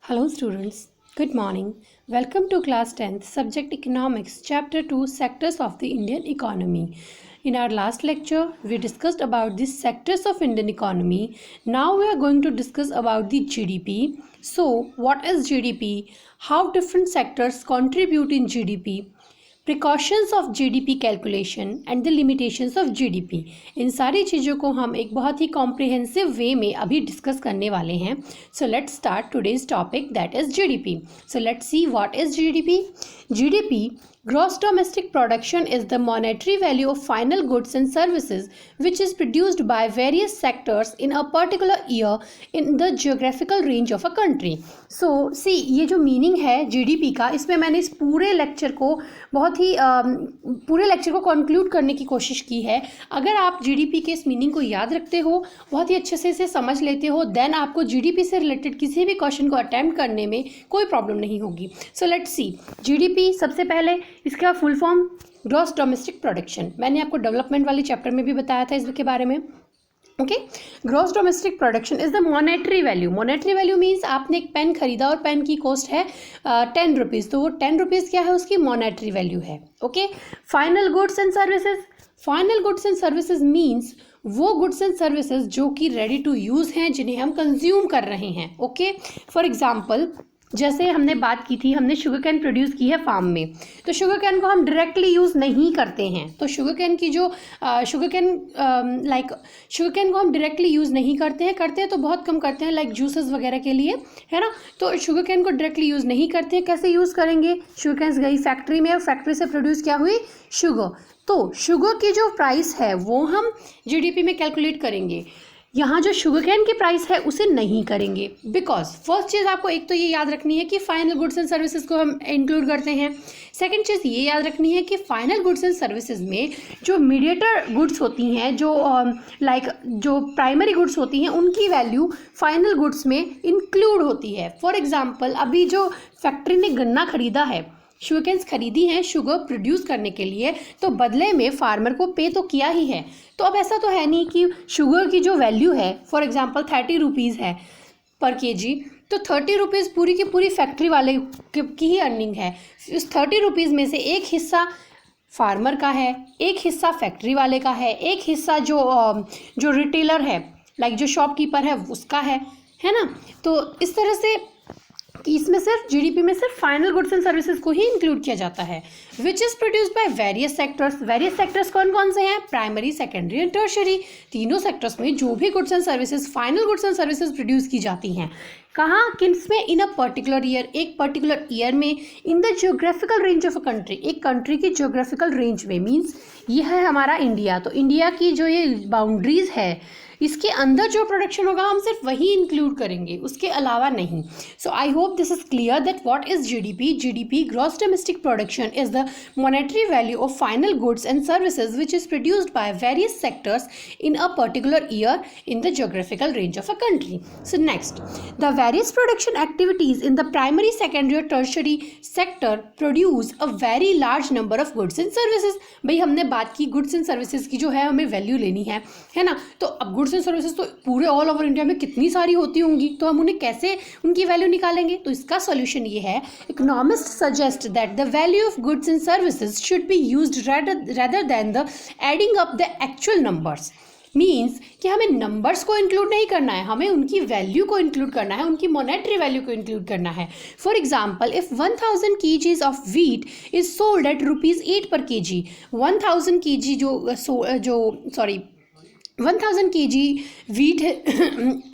Hello students, good morning. Welcome to class 10th, subject economics, chapter 2, sectors of the Indian economy. In our last lecture, we discussed about the sectors of Indian economy. Now we are going to discuss about the GDP. So, what is GDP? How different sectors contribute in GDP? Precautions of GDP calculation and the limitations of GDP, इन सारी चीज़ों को हम एक बहुत ही comprehensive वे में अभी discuss करने वाले हैं. So let's start today's topic that is GDP. So let's see what is GDP. GDP, gross domestic production, is the monetary value of final goods and services which is produced by various sectors in a particular year in the geographical range of a country. So see, ये जो meaning है GDP का, इसमें मैंने इस पूरे lecture को पूरे लेक्चर को कंक्लूड करने की कोशिश की है. अगर आप जीडीपी के इस मीनिंग को याद रखते हो, बहुत ही अच्छे से इसे समझ लेते हो, देन आपको जीडीपी से रिलेटेड किसी भी क्वेश्चन को अटेम्प्ट करने में कोई प्रॉब्लम नहीं होगी. So let's see GDP. सबसे पहले इसका full form gross domestic production. मैंने आपको डेवलपमेंट वाले चैप्टर में भी बताया था इसके बारे में. Okay, gross domestic production is the monetary value. Monetary value means आपने एक पेन खरीदा और पेन की कॉस्ट है 10 रुपीज़, तो वो 10 रुपीज़ क्या है, उसकी मॉनेटरी वैल्यू है. Okay, final goods and services. Final goods and services means वो गुड्स एंड सर्विसेज जो कि रेडी टू यूज़ हैं, जिन्हें हम कंज्यूम कर रहे हैं. ओके, फॉर एग्जाम्पल जैसे हमने बात की थी, हमने शुगर कैन प्रोड्यूस की है फार्म में, तो शुगर कैन को हम डायरेक्टली यूज़ नहीं करते हैं. तो शुगर कैन की जो शुगर कैन को हम डायरेक्टली यूज़ नहीं करते हैं तो बहुत कम करते हैं, लाइक जूसेस वगैरह के लिए, है ना. तो शुगर कैन को डायरेक्टली यूज़ नहीं करते हैं. कैसे यूज़ करेंगे? शुगर कैन गई फैक्ट्री में और फैक्ट्री से प्रोड्यूस क्या हुई? शुगर. तो शुगर की जो प्राइस है वो हम जीडीपी में कैलकुलेट करेंगे. यहाँ जो शुगर कैन की प्राइस है उसे नहीं करेंगे, बिकॉज फर्स्ट चीज़ आपको एक तो ये याद रखनी है कि फाइनल गुड्स एंड सर्विसेज को हम इंक्लूड करते हैं. सेकंड चीज़ ये याद रखनी है कि फाइनल गुड्स एंड सर्विसेज में जो मीडिएटर गुड्स होती हैं, जो प्राइमरी गुड्स होती हैं, उनकी वैल्यू फाइनल गुड्स में इंक्लूड होती है. फॉर एग्जाम्पल, अभी जो फैक्ट्री ने गन्ना खरीदा है, शुगर कैन्स खरीदी हैं शुगर प्रोड्यूस करने के लिए, तो बदले में फार्मर को पे तो किया ही है. तो अब ऐसा तो है नहीं कि शुगर की जो वैल्यू है, फॉर एग्जांपल 30 रुपीज़ है पर केजी, तो 30 रुपीज़ पूरी की पूरी फैक्ट्री वाले की ही अर्निंग है. उस 30 रुपीज़ में से एक हिस्सा फार्मर का है, एक हिस्सा फैक्ट्री वाले का है, एक हिस्सा जो रिटेलर है, लाइक जो शॉपकीपर है उसका है ना. तो इस तरह से कि इसमें सिर्फ जीडीपी में सिर्फ फाइनल गुड्स एंड सर्विसेज को ही इंक्लूड किया जाता है, which is produced by various sectors. Various sectors कौन कौन से हैं? Primary, secondary and tertiary. तीनों सेक्टर्स में जो भी goods and services, final goods and services produce की जाती हैं, कहाँ, किस में? इन अ पर्टिकुलर ईयर, एक पर्टिकुलर ईयर में, इन the geographical range of a country, एक कंट्री की जियोग्राफिकल रेंज में. मीन्स ये है हमारा इंडिया, तो इंडिया की जो ये बाउंड्रीज है, इसके अंदर जो प्रोडक्शन होगा हम सिर्फ वही इंक्लूड करेंगे, उसके अलावा नहीं. So I hope this is clear that what is GDP. GDP, gross domestic production, is the monetary value of final goods and services which is produced by various sectors in a particular year in the geographical range of a country. So next, the various production activities in the primary, secondary और tertiary sector produce a very large number of goods and services. भाई हमने बात की goods and services की, जो है हमें value लेनी है ना. तो अब गुड्स एंड सर्विसेज तो पूरे ऑल ओवर इंडिया में कितनी सारी होती होंगी, तो हम उन्हें कैसे उनकी वैल्यू निकालेंगे? तो इसका सॉल्यूशन ये है, economist suggest that the value of goods and services should be used rather than the adding up the actual numbers. Means कि हमें नंबर्स को इंक्लूड नहीं करना है, हमें उनकी वैल्यू को इंक्लूड करना है, उनकी मॉनेटरी वैल्यू को इंक्लूड करना है. For example, if 1000 kgs of wheat is sold at ₹8 पर kg, 1000 kg 1000 kg वीट है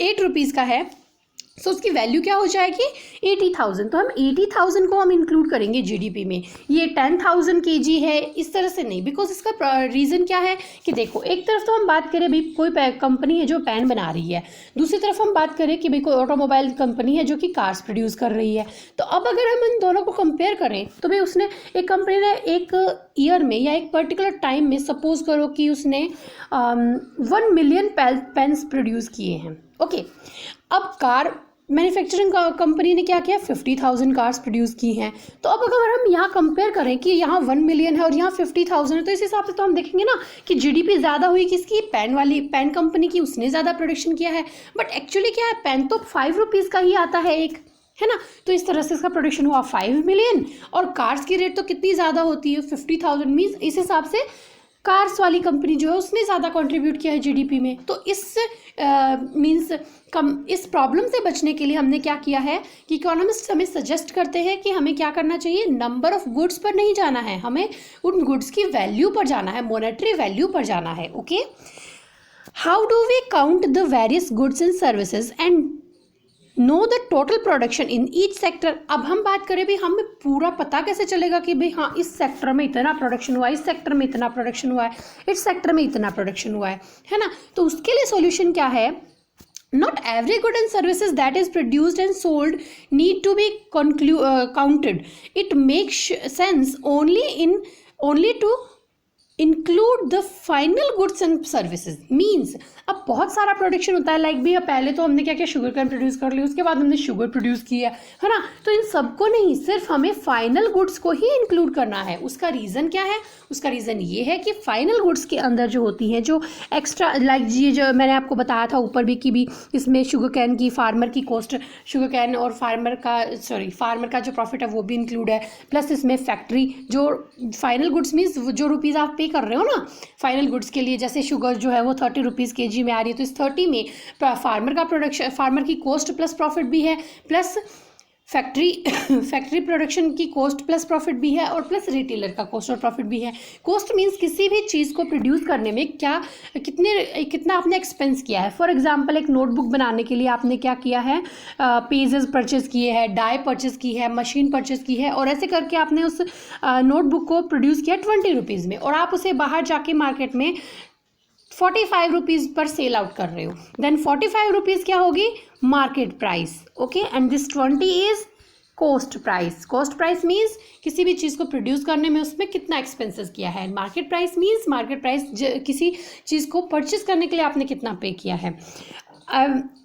8 रुपीज़ का है, सो उसकी वैल्यू क्या हो जाएगी? 80,000. तो हम 80,000 को हम इंक्लूड करेंगे जीडीपी में. ये 10,000 kg है, इस तरह से नहीं, बिकॉज इसका रीज़न क्या है कि देखो, एक तरफ तो हम बात करें भाई कोई कंपनी है जो पेन बना रही है, दूसरी तरफ हम बात करें कि भाई कोई ऑटोमोबाइल कंपनी है जो कि कार्स प्रोड्यूस कर रही है. तो अब अगर हम इन दोनों को कंपेयर करें तो भाई उसने, एक कंपनी ने एक ईयर में या एक पर्टिकुलर टाइम में, सपोज करो कि उसने 1 मिलियन पेन्स प्रोड्यूस किए हैं. ओके, अब कार मैन्युफैक्चरिंग कंपनी ने क्या किया? 50,000 कार्स प्रोड्यूस की हैं. तो अब अगर हम यहाँ कंपेयर करें कि यहाँ 1 मिलियन है और यहाँ 50,000 है, तो इस हिसाब से तो हम देखेंगे ना कि जीडीपी ज़्यादा हुई किसकी? पेन कंपनी की, उसने ज़्यादा प्रोडक्शन किया है. बट एक्चुअली क्या है, पेन तो 5 रुपीज़ का ही आता है एक, है ना। तो इस तरह से इसका प्रोडक्शन हुआ 5 मिलियन, और कार्स की रेट तो कितनी ज़्यादा होती है 50,000, मीन्स इस हिसाब से कार्स वाली कंपनी जो है उसने ज़्यादा कंट्रीब्यूट किया है जीडीपी में। तो इस मीन्स इस प्रॉब्लम से बचने के लिए हमने क्या किया है कि इकोनॉमिस्ट हमें सजेस्ट करते हैं कि हमें क्या करना चाहिए, नंबर ऑफ गुड्स पर नहीं जाना है, हमें उन गुड्स की वैल्यू पर जाना है, मॉनेटरी वैल्यू पर जाना है। Okay, how do we count the various goods and services and know the total production in each sector. अब हम बात करें भी, हमें पूरा पता कैसे चलेगा कि भाई हाँ इस सेक्टर में इतना प्रोडक्शन हुआ है, इस सेक्टर में इतना प्रोडक्शन हुआ है, इस सेक्टर में इतना प्रोडक्शन हुआ है ना। तो उसके लिए सॉल्यूशन क्या है, not every good and services that is produced and sold need to be counted. It makes sense only to include the final goods and services. Means अब बहुत सारा प्रोडक्शन होता है, लाइक भी पहले तो हमने क्या किया, शुगर कैन प्रोड्यूस कर लिया, उसके बाद हमने शुगर प्रोड्यूस किया, है ना। तो इन सबको नहीं, सिर्फ हमें फाइनल गुड्स को ही इंक्लूड करना है। उसका रीज़न क्या है, उसका रीज़न ये है कि फाइनल गुड्स के अंदर जो होती हैं, जो एक्स्ट्रा लाइक ये जो मैंने आपको बताया था ऊपर भी कि भी इसमें शुगर कैन की फार्मर की कॉस्ट, शुगर कैन और फार्मर का जो प्रॉफिट है वो भी इंक्लूड है, प्लस इसमें फैक्ट्री जो फाइनल गुड्स मीन्स जो रुपीज़ आप पे कर रहे हो ना फाइनल गुड्स के लिए, जैसे शुगर जो है वो 30 रुपीज़ kg में आ रही है, तो इस 30 में फार्मर का प्रोडक्शन, फार्मर की कॉस्ट प्लस प्रॉफिट भी है, प्लस फैक्ट्री प्रोडक्शन की कॉस्ट प्लस प्रॉफिट भी है, और प्लस रिटेलर का कॉस्ट और प्रॉफिट भी है। कॉस्ट मीन्स किसी भी चीज़ को प्रोड्यूस करने में कितना आपने एक्सपेंस किया है। फॉर एग्जांपल एक नोटबुक बनाने के लिए आपने क्या किया है, पेजेस परचेज किए हैं, डाई परचेज की है, मशीन परचेज की है, और ऐसे करके आपने उस नोटबुक को प्रोड्यूस किया 20 रुपीज़ में, और आप उसे बाहर जाके मार्केट में 45 रुपीज़ पर सेल आउट कर रहे हो। देन 45 रुपीज़ क्या होगी, market price. Okay, and this 20 is cost price. Cost price means किसी भी चीज़ को प्रोड्यूस करने में उसमें कितना एक्सपेंसेस किया है। Market price means market price किसी चीज़ को परचेज करने के लिए आपने कितना पे किया है।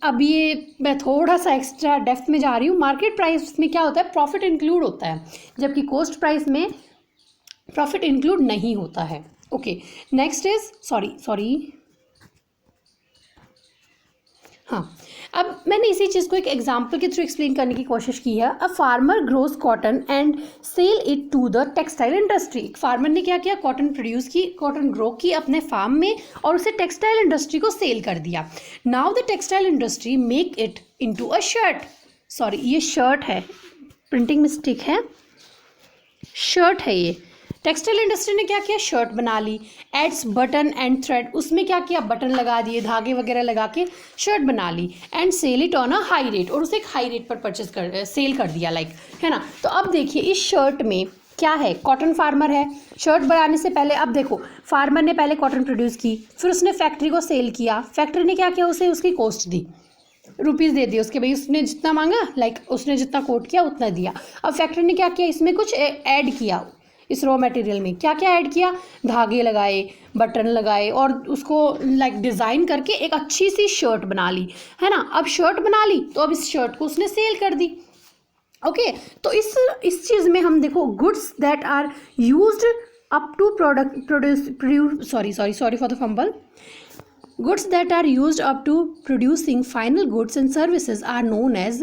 अब ये मैं थोड़ा सा एक्स्ट्रा डेप्थ में जा रही हूँ। मार्केट प्राइस में क्या होता है, प्रॉफिट इंक्लूड होता है, जबकि कॉस्ट प्राइस में प्रॉफिट इंक्लूड नहीं होता है। ओके, नेक्स्ट इज सॉरी हाँ, अब मैंने इसी चीज़ को एक एग्जाम्पल के थ्रू एक्सप्लेन करने की कोशिश की है। A farmer grows cotton and sell it to the textile industry. Farmer ने क्या किया, कॉटन प्रोड्यूस की, कॉटन ग्रो की अपने फार्म में, और उसे टेक्सटाइल इंडस्ट्री को सेल कर दिया। Now the textile industry make it into a shirt. Sorry, ये शर्ट है, प्रिंटिंग मिस्टेक है, शर्ट है ये। टेक्सटाइल इंडस्ट्री ने क्या किया, शर्ट बना ली, एड्स बटन एंड थ्रेड, उसमें क्या किया, बटन लगा दिए, धागे वगैरह लगा के शर्ट बना ली, and sell it on a high rate, और उसे एक हाई रेट पर सेल कर दिया, लाइक, है ना। तो अब देखिए इस शर्ट में क्या है, कॉटन फार्मर है। शर्ट बनाने से पहले अब देखो, फार्मर ने पहले कॉटन प्रोड्यूस की, फिर उसने फैक्ट्री को सेल किया, फैक्ट्री ने क्या किया, उसे उसकी कॉस्ट दी, रुपीज़ दे दिए उसके, भाई उसने जितना मांगा, लाइक उसने जितना कोट किया उतना दिया। अब फैक्ट्री ने क्या किया, इसमें कुछ ऐड किया, इस रॉ मटेरियल में क्या क्या ऐड किया, धागे लगाए, बटन लगाए, और उसको लाइक डिज़ाइन करके एक अच्छी सी शर्ट बना ली, है ना। अब शर्ट बना ली तो अब इस शर्ट को उसने सेल कर दी। ओके, तो इस चीज़ में हम देखो, goods that are used up to produce sorry for the fumble. Goods that are used up to producing final goods and services are known as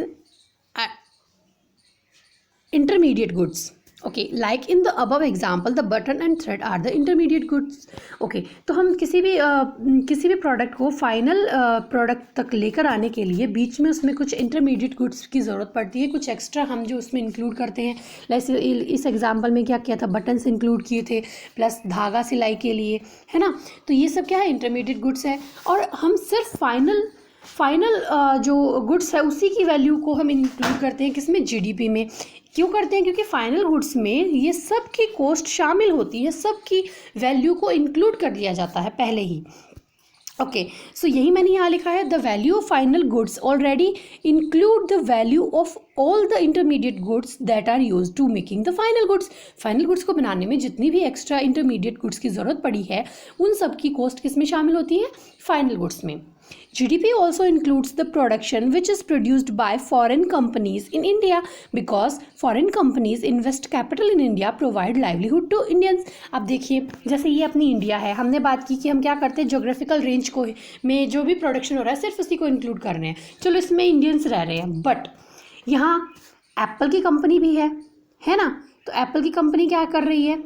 intermediate goods. Okay, like in the above example, the button and thread are the intermediate goods. Okay, तो हम किसी भी product को final product तक लेकर आने के लिए बीच में उसमें कुछ इंटरमीडिएट गुड्स की ज़रूरत पड़ती है, कुछ एक्स्ट्रा हम जो उसमें इंक्लूड करते हैं। जैसे इस एग्जांपल में क्या किया था, बटन्स इंक्लूड किए थे, प्लस धागा सिलाई के लिए, है ना। तो ये सब क्या है, इंटरमीडिएट गुड्स है, और हम सिर्फ फाइनल जो गुड्स है उसी की वैल्यू को हम इंक्लूड करते हैं, किसमें, जीडीपी में। क्यों करते हैं, क्योंकि फाइनल गुड्स में ये सब की कॉस्ट शामिल होती है, सब की वैल्यू को इंक्लूड कर दिया जाता है पहले ही। ओके, सो यही मैंने यहाँ लिखा है, the value of final goods already include the value of all the intermediate goods that are use to making the final goods. Final goods को बनाने में जितनी भी एक्स्ट्रा इंटरमीडिएट गुड्स की ज़रूरत पड़ी है, उन सब की कॉस्ट किस में शामिल होती है, फाइनल गुड्स में। GDP also includes the production which is produced by foreign companies in India because foreign companies invest capital in India, provide livelihood to Indians. अब देखिए, जैसे ये अपनी इंडिया है, हमने बात की कि हम क्या करते हैं, जोग्राफिकल रेंज को में जो भी प्रोडक्शन हो रहा है सिर्फ उसी को इंक्लूड कर रहे हैं। चलो इसमें इंडियंस रह रहे हैं, बट यहाँ एप्पल की कंपनी भी है ना। तो एप्पल की कंपनी क्या कर रही है,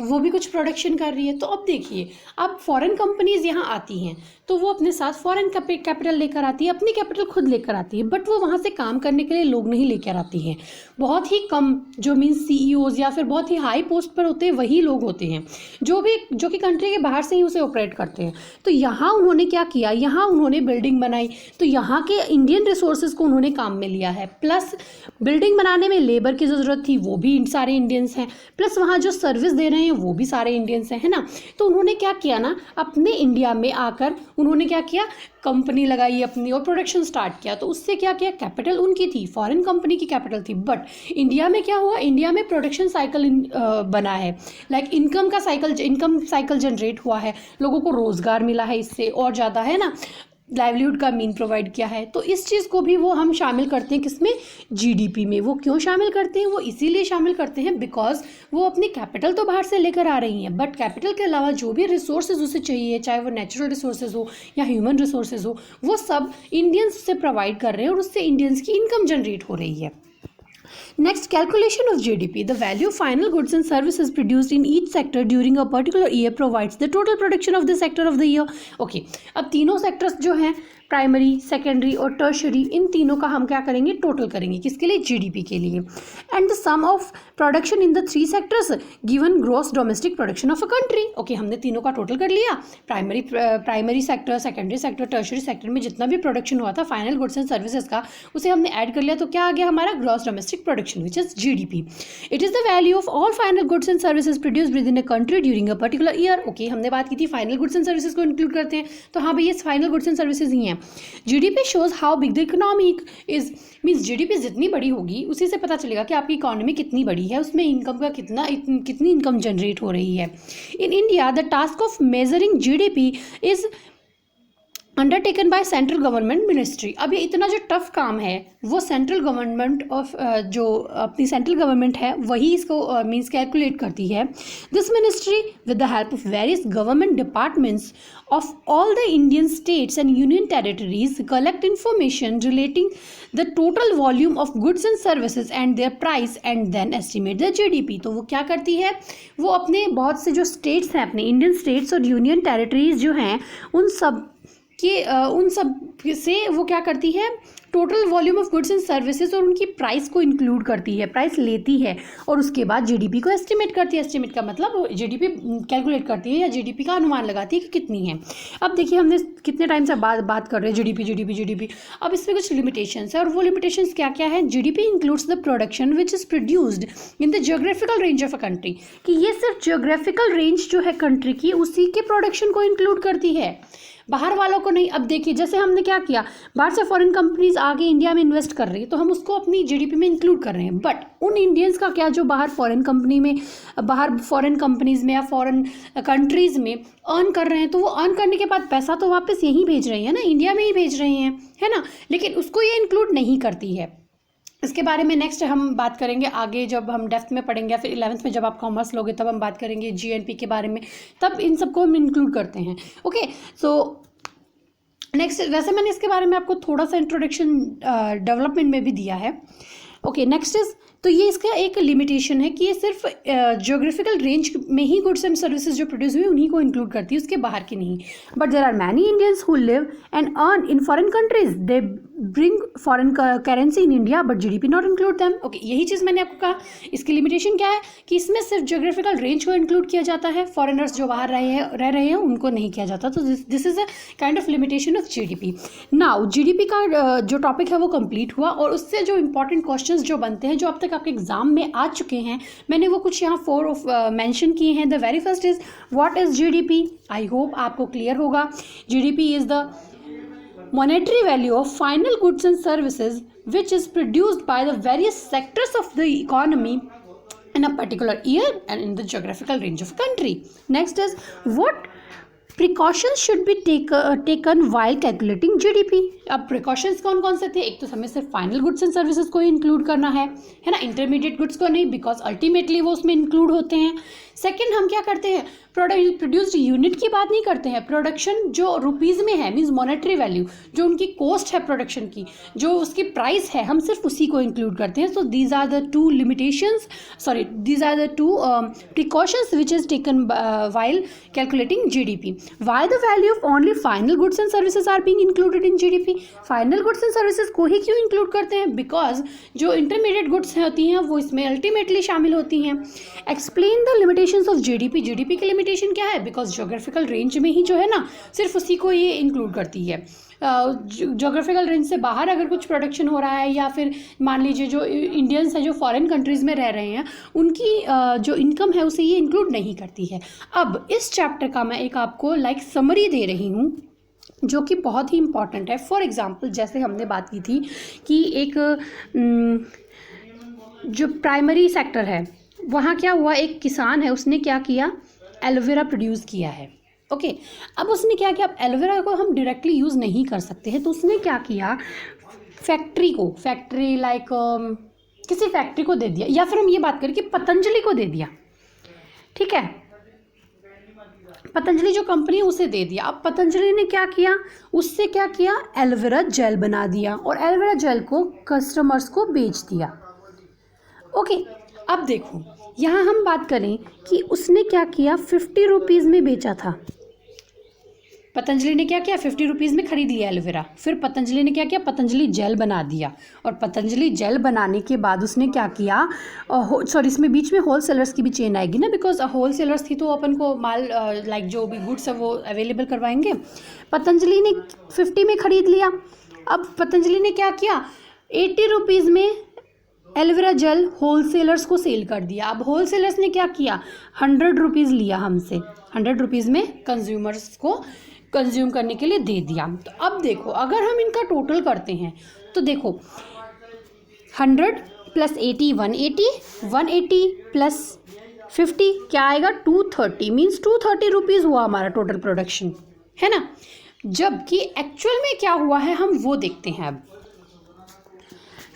वो भी कुछ प्रोडक्शन कर रही है। तो अब देखिए, अब फॉरेन कंपनीज यहाँ आती हैं तो वो अपने साथ फॉरेन कैपिटल लेकर आती है, अपनी कैपिटल खुद लेकर आती है, बट वो वहाँ से काम करने के लिए लोग नहीं लेकर आती हैं। बहुत ही कम जो मीन्स CEOs या फिर बहुत ही हाई पोस्ट पर होते हैं वही लोग होते हैं जो कि कंट्री के बाहर से ही उसे ऑपरेट करते हैं। तो यहाँ उन्होंने क्या किया, यहाँ उन्होंने बिल्डिंग बनाई, तो यहाँ के इंडियन रिसोर्सेज को उन्होंने काम में लिया है। प्लस बिल्डिंग बनाने में लेबर की ज़रूरत थी, वो भी सारे इंडियंस हैं, प्लस वहाँ जो सर्विस दे रहे हैं वो भी सारे इंडियंस हैं, है ना। तो उन्होंने क्या किया ना, अपने इंडिया में आकर उन्होंने क्या किया, कंपनी लगाई अपनी और प्रोडक्शन स्टार्ट किया। तो उससे क्या किया, कैपिटल उनकी थी, फॉरेन कंपनी की कैपिटल थी, बट इंडिया में क्या हुआ, इंडिया में प्रोडक्शन साइकिल बना है, लाइक इनकम साइकिल जनरेट हुआ है, लोगों को रोज़गार मिला है इससे और ज़्यादा, है ना, लाइवलीहुड का मीन प्रोवाइड किया है। तो इस चीज़ को भी वो हम शामिल करते हैं किसमें, GDP में। वो क्यों शामिल करते हैं, वो इसीलिए शामिल करते हैं बिकॉज वो अपनी कैपिटल तो बाहर से लेकर आ रही हैं, बट कैपिटल के अलावा जो भी रिसोर्सेज उसे चाहिए, चाहे वो नेचुरल रिसोर्सेज हो या ह्यूमन रिसोर्सेज हो, वो सब इंडियंस से प्रोवाइड कर रहे हैं और उससे इंडियंस की इनकम जनरेट हो रही है। Next, calculation of GDP. The value of final goods and services produced in each sector during a particular year provides the total production of the sector of the year. Okay, अब तीनों sectors जो हैं, primary, secondary और tertiary, इन तीनों का हम क्या करेंगे, टोटल करेंगे, किसके लिए, GDP के लिए। And the sum of production in the 3 sectors given gross domestic production of a country. Okay, हमने तीनों का टोटल कर लिया, primary sector, secondary sector, tertiary sector में जितना भी प्रोडक्शन हुआ था फाइनल गुड्स एंड सर्विसेज का, उसे हमने ऐड कर लिया। तो क्या आ गया हमारा, gross domestic production, which is GDP। It is the value of all final goods and services produced with in a country during a particular year. Okay, हमने बात की थी फाइनल गुड्स एंड सर्विसेज को इंक्लूड करते हैं, तो हाँ भाई ये फाइनल गुड्स एंड सर्विसेज ही हैं। GDP shows how big the economy is, means GDP जितनी बड़ी होगी उसी से पता चलेगा कि आपकी इकोनॉमी कितनी बड़ी है, उसमें इनकम का कितनी इनकम जनरेट हो रही है। In India the task of measuring GDP is undertaken by central government ministry. अब ये इतना जो टफ काम है वो सेंट्रल गवर्नमेंट ऑफ जो अपनी सेंट्रल गवर्नमेंट है वही इसको मीन्स कैलकुलेट करती है। This ministry with the help of various government departments of all the Indian states and union territories collect information relating the total volume of goods and services and their price and then estimate the GDP। तो वो क्या करती है, वो अपने बहुत से जो स्टेट्स हैं, अपने इंडियन स्टेट्स और यूनियन टेरिटरीज जो हैं, उन सब से वो क्या करती है, total volume of goods and services और उनकी प्राइस को इंक्लूड करती है, प्राइस लेती है और उसके बाद GDP को एस्टिमेट करती है। एस्टिमेट का मतलब GDP कैलकुलेट करती है या GDP का अनुमान लगाती है कि कितनी है। अब देखिए हमने कितने टाइम से बात कर रहे हैं GDP। अब इसमें कुछ लिमिटेशंस है और वो लिमिटेशंस क्या क्या है। GDP includes the production which is produced in the geographical range of a country, कि ये सिर्फ जियोग्राफिकल रेंज जो है कंट्री की उसी के प्रोडक्शन को इंक्लूड करती है, बाहर वालों को नहीं। अब देखिए जैसे हमने क्या किया, बाहर से फॉरेन कंपनीज आके इंडिया में इन्वेस्ट कर रही है तो हम उसको अपनी GDP में इंक्लूड कर रहे हैं, बट उन इंडियंस का क्या जो बाहर फॉरेन कंपनीज में या फॉरेन कंट्रीज़ में अर्न कर रहे हैं, तो वो अर्न करने के बाद पैसा तो वापस यहीं भेज रहे हैं ना, इंडिया में ही भेज रहे हैं, है ना, लेकिन उसको ये इंक्लूड नहीं करती है। इसके बारे में नेक्स्ट हम बात करेंगे आगे, जब हम डेप्थ में पढ़ेंगे या फिर 11th में जब आप कॉमर्स लोगे तब हम बात करेंगे GNP के बारे में, तब इन सबको हम इंक्लूड करते हैं। ओके, सो नेक्स्ट, वैसे मैंने इसके बारे में आपको थोड़ा सा इंट्रोडक्शन डेवलपमेंट में भी दिया है। ओके, नेक्स्ट इज, तो ये इसका एक लिमिटेशन है कि ये सिर्फ जियोग्राफिकल रेंज में ही गुड्स एंड सर्विसेज जो प्रोड्यूस हुई उन्हीं को इंक्लूड करती है, उसके बाहर की नहीं। But there are many Indians who live and earn in foreign countries, they bring foreign currency in India but GDP not include them. Okay, यही चीज़ मैंने आपको कहा। इसकी लिमिटेशन क्या है कि इसमें सिर्फ जियोग्राफिकल रेंज को इंक्लूड किया जाता है, फॉरेनर्स जो बाहर रह रहे हैं उनको नहीं किया जाता। तो this is a kind of limitation of GDP। Now GDP का जो टॉपिक है वो कंप्लीट हुआ और उससे जो इंपॉर्टेंट क्वेश्चंस जो बनते हैं जो अब तक आपके एग्जाम में आ चुके हैं, मैंने वो कुछ यहाँ 4 मेंशन किए हैं। The very first is what is GDP। I hope आपको क्लियर होगा। GDP is the monetary value of final goods and services which is produced by the various sectors of the economy in a particular year and in the geographical range of a country. Next is what precautions should be taken while calculating GDP. अब precautions कौन कौन से थे? एक तो हमें सिर्फ final goods and services को ही इंक्लूड करना है ना, इंटरमीडिएट गुड्स को नहीं, बिकॉज अल्टीमेटली वो उसमें इंक्लूड होते हैं। सेकंड, हम क्या करते हैं, प्रोड्यूस्ड यूनिट की बात नहीं करते हैं, प्रोडक्शन जो रुपीज़ में है, मीन्स मॉनेटरी वैल्यू, जो उनकी कॉस्ट है प्रोडक्शन की, जो उसकी प्राइस है, हम सिर्फ उसी को इंक्लूड करते हैं। So these are the two limitations, sorry these are the two precautions which is taken while calculating GDP. Why the value of only final goods and services are being included in GDP? Final goods and services को ही क्यों include करते हैं? Because जो intermediate goods होती हैं वो इसमें अल्टीमेटली शामिल होती हैं। Explain the limitations of GDP. GDP की लिमिटेशन क्या है? बिकॉज ज्योग्राफिकल रेंज में ही जो है ना, सिर्फ उसी को ये इंक्लूड करती है। ज्योग्राफिकल रेंज से बाहर अगर कुछ प्रोडक्शन हो रहा है, या फिर मान लीजिए जो इंडियंस हैं जो फॉरेन कंट्रीज़ में रह रहे हैं, उनकी जो इनकम है उसे ये इंक्लूड नहीं करती है। अब इस चैप्टर का मैं एक आपको समरी दे रही हूँ जो कि बहुत ही इंपॉर्टेंट है। फॉर एग्जांपल, जैसे हमने बात की थी कि एक जो प्राइमरी सेक्टर है वहाँ क्या हुआ, एक किसान है उसने क्या किया, एलोवेरा प्रोड्यूस किया है। ओके, अब उसने क्या किया, अब एलोवेरा को हम डायरेक्टली यूज़ नहीं कर सकते हैं, तो उसने क्या किया, फैक्ट्री लाइक किसी फैक्ट्री को दे दिया, या फिर हम ये बात करें कि पतंजलि को दे दिया। ठीक है, पतंजलि जो कंपनी है उसे दे दिया। अब पतंजलि ने क्या किया, उससे क्या किया, एलोवेरा जेल बना दिया और एलोवेरा जेल को कस्टमर्स को बेच दिया। ओके, अब देखो यहाँ हम बात करें कि उसने क्या किया, 50 रुपीज़ में बेचा था। पतंजलि ने क्या किया, 50 रुपीज़ में खरीद लिया एलोवेरा। फिर पतंजलि ने क्या किया, पतंजलि जेल बना दिया, और पतंजलि जेल बनाने के बाद उसने क्या किया, सॉरी इसमें बीच में होल सेलर्स की भी चेन आएगी ना, बिकॉज होल सेलर्स थी तो अपन को माल लाइक जो भी गुड्स है वो अवेलेबल करवाएंगे। पतंजलि ने 50 में खरीद लिया। अब पतंजलि ने क्या किया, 80 रुपीज़ में एलोवेरा जेल होलसेलर्स को सेल कर दिया। अब होलसेलर्स ने क्या किया, 100 रुपीज़ लिया हमसे, 100 रुपीज़ में कंज्यूमर्स को कंज्यूम करने के लिए दे दिया। तो अब देखो अगर हम इनका टोटल करते हैं तो देखो 100 प्लस 80 180, 180 प्लस 50 क्या आएगा, 230, मीन्स 230 रुपीज़ हुआ हमारा टोटल प्रोडक्शन, है ना। जबकि एक्चुअल में क्या हुआ है हम वो देखते हैं। अब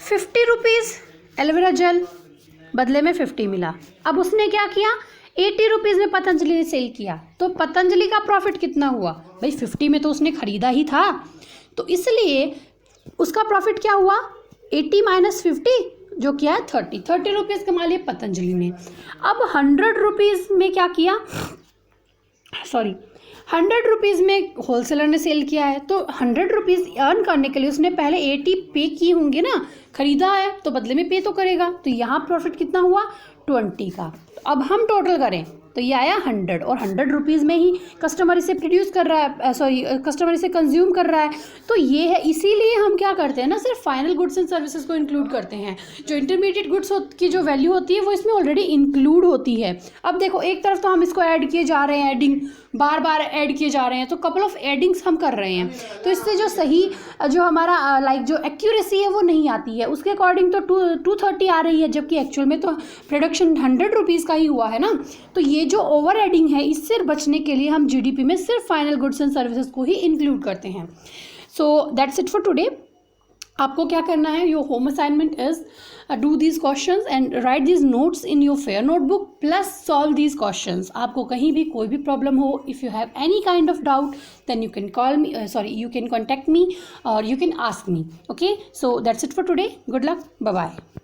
50 रुपीज़ एलोवेरा जेल, बदले में 50 मिला। अब उसने क्या किया, 80 रुपीज़ में पतंजलि ने सेल किया, तो पतंजलि का प्रॉफिट कितना हुआ भाई, 50 में तो उसने खरीदा ही था, तो इसलिए उसका प्रॉफिट क्या हुआ, 80 माइनस 50 जो क्या है 30 रुपीज़ कमा लिए पतंजलि ने। अब 100 रुपीज़ में क्या किया, 100 रुपीज़ में होलसेलर ने सेल किया है, तो 100 रुपीज़ अर्न करने के लिए उसने पहले 80 पे किए होंगे ना, खरीदा है तो बदले में पे तो करेगा, तो यहाँ प्रॉफिट कितना हुआ 20 का। तो अब हम टोटल करें तो ये आया 100, और 100 रुपीज़ में ही कस्टमर इसे प्रोड्यूस कर रहा है, कस्टमर इसे कंज्यूम कर रहा है। तो ये है, इसीलिए हम क्या करते हैं ना, सिर्फ फाइनल गुड्स एंड सर्विसेज को इंक्लूड करते हैं। जो इंटरमीडिएट गुड्स की जो वैल्यू होती है वो इसमें ऑलरेडी इंक्लूड होती है। अब देखो एक तरफ तो हम इसको ऐड किए जा रहे हैं, एडिंग बार बार ऐड किए जा रहे हैं, तो कपल ऑफ एडिंग्स हम कर रहे हैं, तो इससे जो सही जो हमारा जो एक्यूरेसी है वो नहीं आती है। उसके अकॉर्डिंग तो 230 आ रही है, जबकि एक्चुअल में तो प्रोडक्शन 100 रुपीज़ का ही हुआ है ना। तो ये जो ओवर एडिंग है इससे बचने के लिए हम जीडीपी में सिर्फ फाइनल गुड्स एंड सर्विसेज को ही इंक्लूड करते हैं। So that's it for today. आपको क्या करना है, your home assignment is do these questions and write these notes in your fair notebook plus solve these questions. आपको कहीं भी कोई भी प्रॉब्लम हो, if you have any kind of doubt then you can call me, you can contact me और you can ask me. Okay, so that's it for today. Good luck, bye bye.